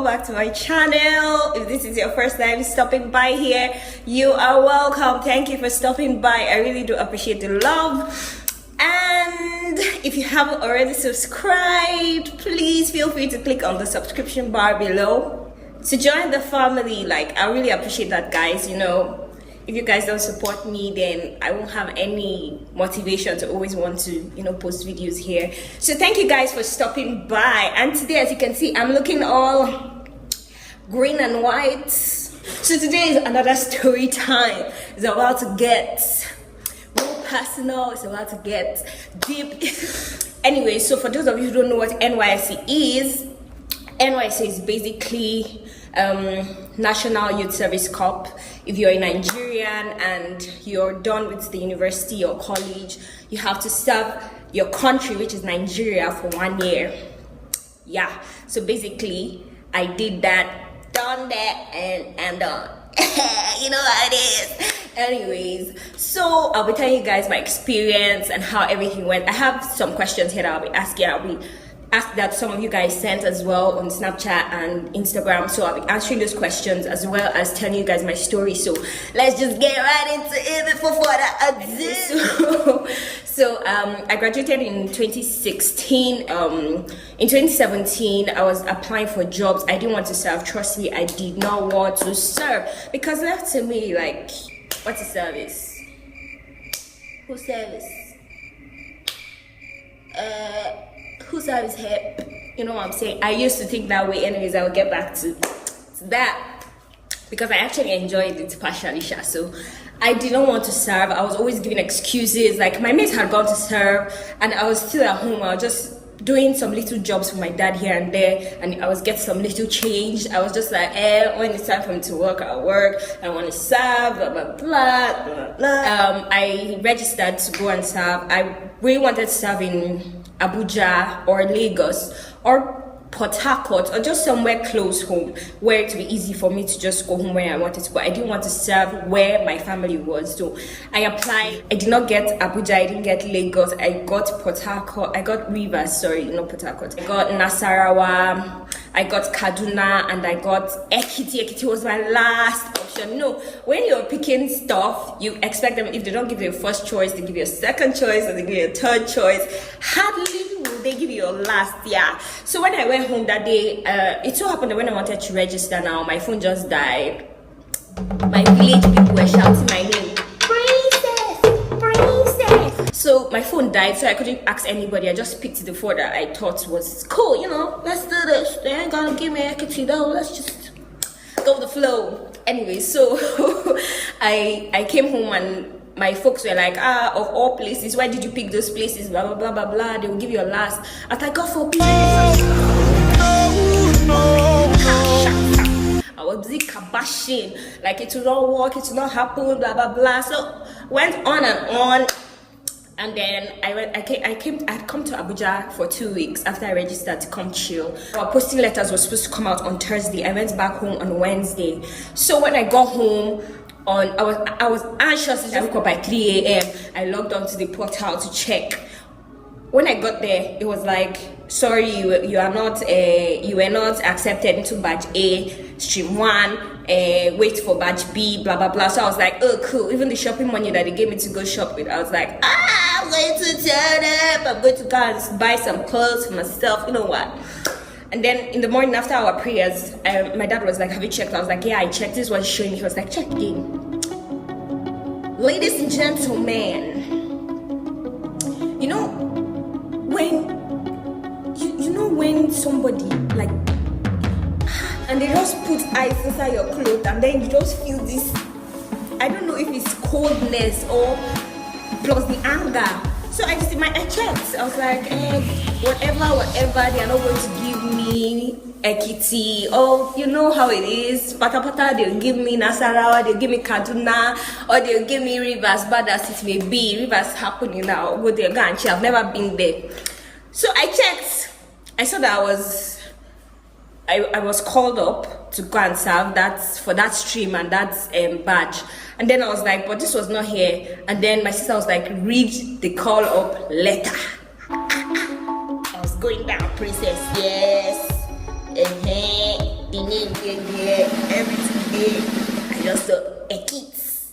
welcome back to my channel. If this is your first time stopping by here, you are welcome. Thank you for stopping by. I really do appreciate the love. And if you haven't already subscribed, please feel free to click on the subscription bar below to join the family. Like, I really appreciate that, guys. You know, if you guys don't support me, then I won't have any motivation to always want to, you know, post videos here. So thank you guys for stopping by. And today, as you can see, I'm looking all green and white. So today is another story time. It's about to get more personal. It's about to get deep. Anyway, so for those of you who don't know what NYSC is basically National Youth Service Corps. If you're a Nigerian and you're done with the university or college, you have to serve your country, which is Nigeria, for 1 year. Yeah, so basically I did that, done that, and I'm done. You know how it is. Anyways, so I'll be telling you guys my experience and how everything went. I have some questions here that I'll be asking. I'll be asked that some of you guys sent as well on Snapchat and Instagram, so I'll be answering those questions as well as telling you guys my story. So let's just get right into it before further ado. So I graduated in 2016. In 2017 I was applying for jobs. I didn't want to serve. Trust me, I did not want to serve, because left to me, like, what's a service? Who service? Who serves help? You know what I'm saying? I used to think that way. Anyways, I'll get back to that, because I actually enjoyed it partially. So I didn't want to serve. I was always giving excuses. Like, my mates had gone to serve and I was still at home. I was just doing some little jobs for my dad here and there, and I was getting some little change. I was just like, when it's time for me to work, I'll work. I want to serve, blah blah blah blah blah. I registered to go and serve. I really wanted to serve in Abuja or Lagos or Port Harcourt, or just somewhere close home where it would be easy for me to just go home where I wanted to go. I didn't want to serve where my family was, so I applied. I did not get Abuja, I didn't get Lagos, I got Port Harcourt, I got Rivers, sorry, not Port Harcourt. I got Nasarawa, I got Kaduna, and I got Ekiti. Ekiti was my last option. No, when you're picking stuff, you expect them, if they don't give you a first choice, they give you a second choice, or they give you a third choice. Hardly will they give you your last. Yeah. So when I went home that day, it so happened that when I wanted to register now, my phone just died. My village people were shouting my name, Princess, Princess. So my phone died, so I couldn't ask anybody. I just picked the phone that I thought was cool, you know, let's do this. They ain't gonna give me Ekiti though, let's just go with the flow. Anyway, so I came home and my folks were like, of all places, why did you pick those places? Blah blah blah blah blah. They will give you a last. I was like, God for please. I was busy kabashing, like it will not work, it will not happen, blah blah blah. So went on and on. And then I'd come to Abuja for 2 weeks after I registered to come chill. Our posting letters were supposed to come out on Thursday. I went back home on Wednesday. So when I got home, I was anxious. I woke up by 3 a.m. I logged on to the portal to check. When I got there, it was like, sorry, you were not accepted into batch A, stream 1, wait for batch B, blah blah blah. So I was like, oh cool. Even the shopping money that they gave me to go shop with, I was like, I'm going to turn up. I'm going to go and buy some clothes for myself, you know what. And then in the morning after our prayers, my dad was like, have you checked? I was like, yeah, I checked. This was showing me. He was like, check again. Ladies and gentlemen, you know when somebody, like, and they just put ice inside your clothes, and then you just feel this, I don't know if it's coldness or plus the anger. So I checked. I was like, whatever, they are not going to give me Ekiti. Oh, you know how it is. Pata, they'll give me Nasarawa, they'll give me Kaduna, or they'll give me Rivers, bad as it may be. Rivers happening now. I'll go there, go and check. I've never been there. So I checked. I saw that I was called up to go and serve for that stream and that badge. And then I was like, but this was not here. And then my sister was like, read the call up letter. I was going down, princess, yes. The there, everything there. I just thought, a kids.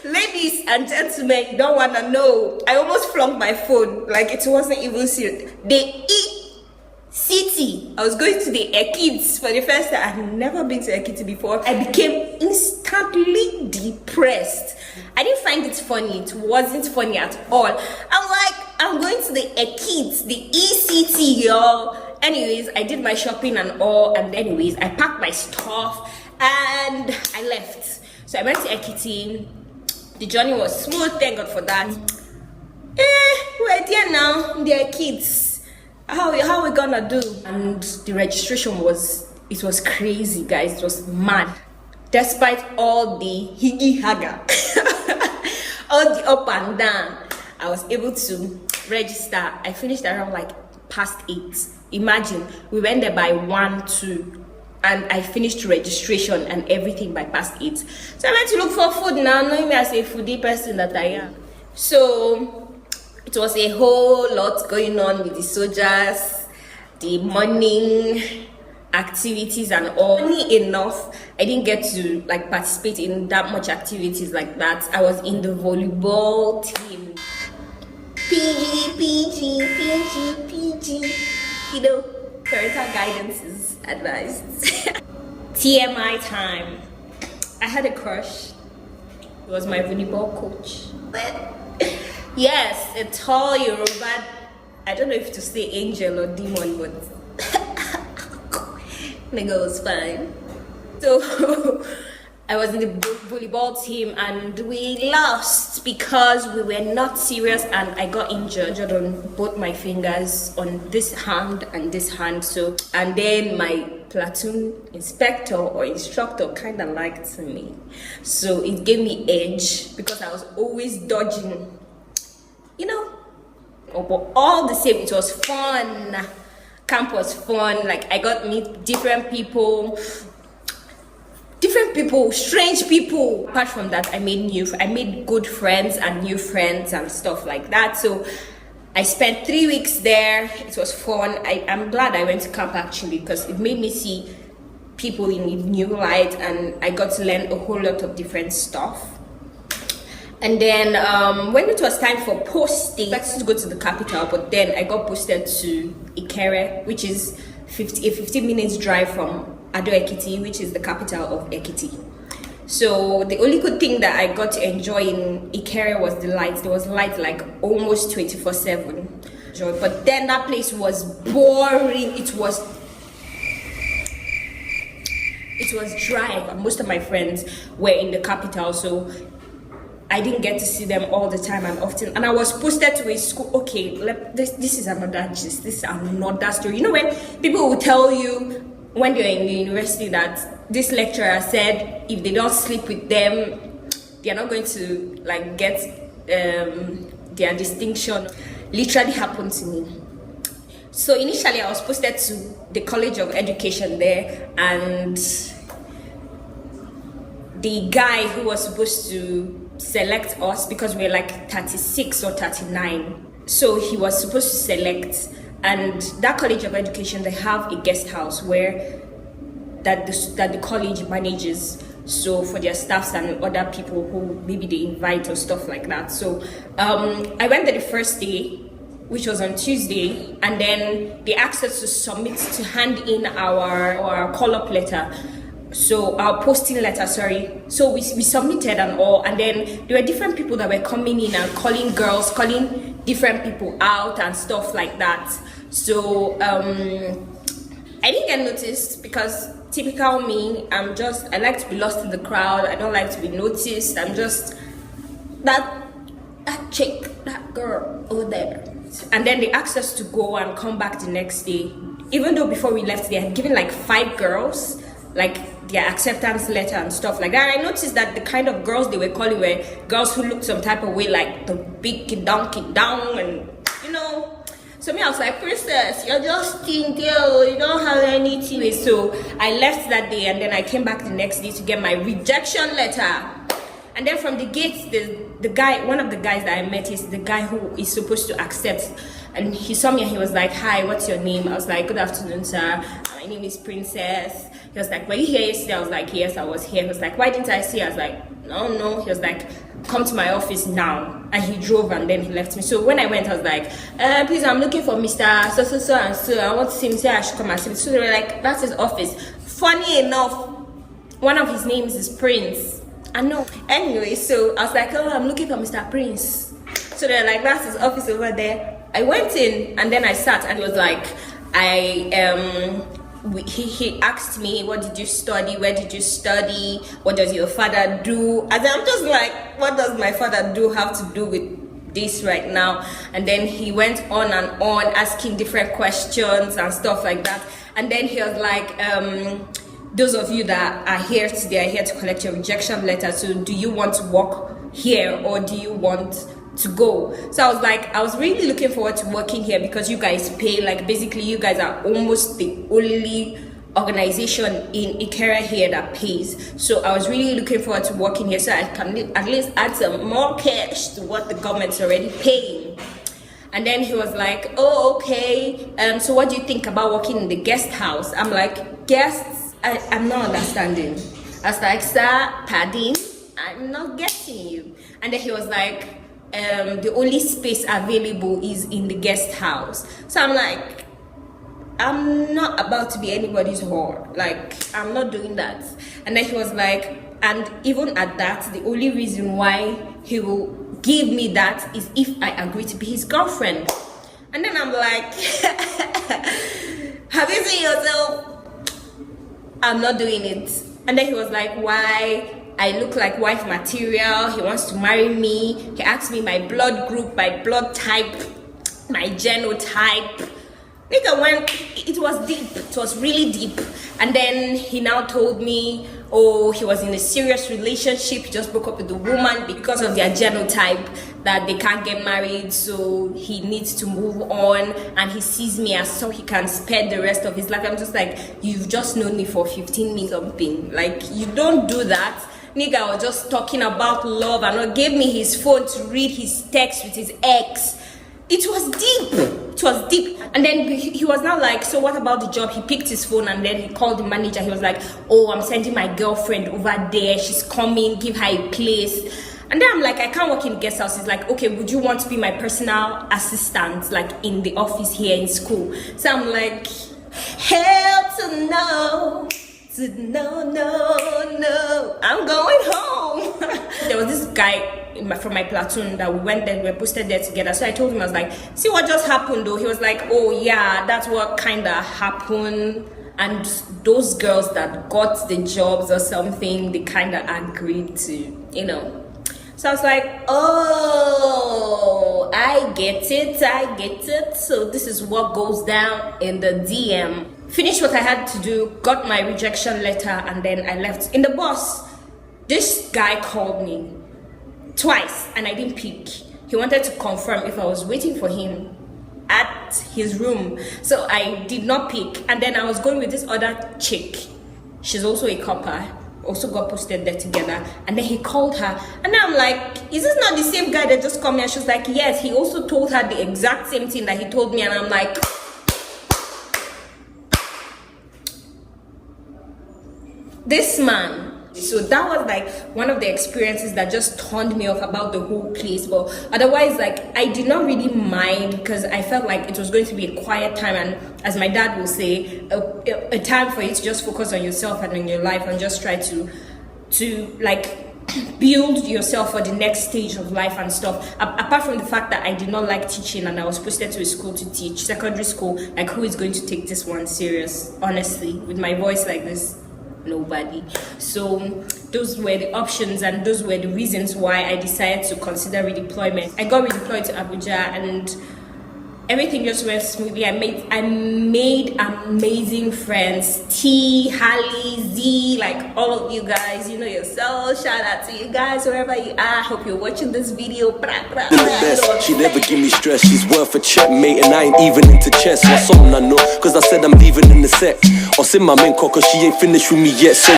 Ladies and gentlemen, you don't want to know. I almost flunked my phone. Like, it wasn't even serious. The city. I was going to the Ekids for the first time. I had never been to Ekiti before. I became instantly depressed. I didn't find it funny. It wasn't funny at all. I'm like, I'm going to the Ekids, the ECT, y'all. Anyways, I did my shopping and all. And anyways, I packed my stuff and I left. So I went to Ekiti. The journey was smooth. Thank God for that. We're there now. They're kids. How we gonna do? And the registration was crazy, guys. It was mad. Despite all the higgy haga, all the up and down, I was able to register. I finished around like past 8. Imagine, we went there by 1, 2, and I finished registration and everything by past 8. So I went to look for food now, knowing me as a foodie person that I am. So it was a whole lot going on with the soldiers, the morning activities and all. Funny enough, I didn't get to like participate in that much activities like that. I was in the volleyball team. PG. You know, parental guidance is advised. TMI time. I had a crush. He was my volleyball coach. Yes, a tall Yoruba, I don't know if to say angel or demon, but nigga was fine. So I was in the volleyball team and we lost because we were not serious and I got injured on both my fingers, on this hand and this hand. So, and then my platoon inspector or instructor kind of liked me. So it gave me edge because I was always dodging. You know, but all the same, it was fun. Camp was fun. Like, I got to meet different people, strange people. Apart from that, I made good friends and new friends and stuff like that. So I spent 3 weeks there. It was fun. I'm glad I went to camp actually, because it made me see people in a new light and I got to learn a whole lot of different stuff. And then when it was time for posting, I expected to go to the capital, but then I got posted to Ikere, which is a 15 minutes drive from Ado Ekiti, which is the capital of Ekiti. So the only good thing that I got to enjoy in Ikere was the lights. There was light like almost 24/7. But then that place was boring. It was dry. But most of my friends were in the capital, so I didn't get to see them all the time and often. And I was posted to a school. Okay, this is another gist. This is another story. You know when people will tell you when they're in the university that this lecturer said if they don't sleep with them, they're not going to like get their distinction. Literally happened to me. So initially I was posted to the College of Education there, and the guy who was supposed to select us, because we're like 36 or 39, so he was supposed to select. And that College of Education, they have a guest house where that the college manages, so for their staffs and other people who maybe they invite or stuff like that. So I went there the first day, which was on Tuesday, and then they asked us to hand in our call-up letter. So our posting letter, so we submitted and all, and then there were different people that were coming in and calling different people out and stuff like that. So I didn't get noticed because typical me, I like to be lost in the crowd. I don't like to be noticed. I'm just that chick, that girl over there. And then they asked us to go and come back the next day, even though before we left they had given like 5 girls like their acceptance letter and stuff like that. I noticed that the kind of girls they were calling were girls who looked some type of way, like the big kid down, and you know. So me, I was like, princess, you're just thin girl, you don't have anything. So I left that day, and then I came back the next day to get my rejection letter. And then from the gates, the guy, one of the guys that I met is the guy who is supposed to accept. And he saw me and he was like, hi, what's your name? I was like, good afternoon, sir. my name is Princess. He was like, were you here yesterday? I was like, yes, I was here. He was like, why didn't I see you? I was like, no. He was like, come to my office now. And he drove and then he left me. So when I went, I was like, please, I'm looking for Mr. So and so. I want to see him. Say I should come and see him. So they were like, that's his office. Funny enough, one of his names is Prince. I know. Anyway, so I was like, oh, I'm looking for Mr. Prince. So they're like, that's his office over there. I went in and then I sat and it was like, he asked me, what did you study? Where did you study? What does your father do? And I'm just like, what does my father do have to do with this right now? And then he went on and on asking different questions and stuff like that. And then he was like, those of you that are here today are here to collect your rejection letter. So do you want to work here or do you want to go? So I was like, I was really looking forward to working here because you guys pay, like basically you guys are almost the only organization in Ikera here that pays. So I was really looking forward to working here so I can at least add some more cash to what the government's already paying. And then he was like, oh, okay, so what do you think about working in the guest house? I'm like, guests? I'm not understanding. I was like, sir, pardon, I'm not getting you. And then he was like, the only space available is in the guest house. So I'm like, I'm not about to be anybody's whore. Like, I'm not doing that. And then he was like, and even at that, the only reason why he will give me that is if I agree to be his girlfriend. And then I'm like, have you seen yourself? I'm not doing it. And then he was like, why? I look like wife material. He wants to marry me. He asked me my blood group, my blood type, my genotype. Nigga, when it was deep, it was really deep. And then he now told me, oh, he was in a serious relationship. He just broke up with the woman because of their genotype, that they can't get married, so he needs to move on. And he sees me as so he can spend the rest of his life. I'm just like, you've just known me for 15 minutes something. Like, you don't do that. Nigga was just talking about love and gave me his phone to read his text with his ex. It was deep. It was deep. And then he was now like, so what about the job? He picked his phone and then he called the manager. He was like, oh, I'm sending my girlfriend over there. She's coming. Give her a place. And then I'm like, I can't work in guest house. He's like, okay, would you want to be my personal assistant, like in the office here in school? So I'm like, hell to no. No, I'm going home. There was this guy from my platoon that we went there, we were posted there together. So I told him, I was like, see what just happened though? He was like, oh yeah, that's what kind of happened. And those girls that got the jobs or something, they kind of agreed to, you know. So I was like, oh, I get it. So this is what goes down in the DM. Finished what I had to do, got my rejection letter, and then I left. In the bus, this guy called me twice, and I didn't pick. He wanted to confirm if I was waiting for him at his room. So I did not pick. And then I was going with this other chick. She's also a copper. Also got posted there together. And then he called her. And I'm like, is this not the same guy that just called me? And she was like, yes. He also told her the exact same thing that he told me. And I'm like, this man. So that was like one of the experiences that just turned me off about the whole place. But otherwise, like, I did not really mind because I felt like it was going to be a quiet time, and as my dad will say, a time for you to just focus on yourself and on your life and just try to like build yourself for the next stage of life and stuff. Apart from the fact that I did not like teaching and I was posted to a school to teach, secondary school, like, who is going to take this one serious, honestly, with my voice like this? Nobody. So those were the options and those were the reasons why I decided to consider redeployment. I got redeployed to Abuja and everything just went smoothly. I made amazing friends. T, Hallie, Z, like all of you guys, you know yourself. Shout out to you guys wherever you are. Hope you're watching this video. The best, she never give me stress. She's worth a checkmate and I ain't even into chess. What's something I know, cause I said I'm leaving in the set. Or send my main cause she ain't finished with me yet. So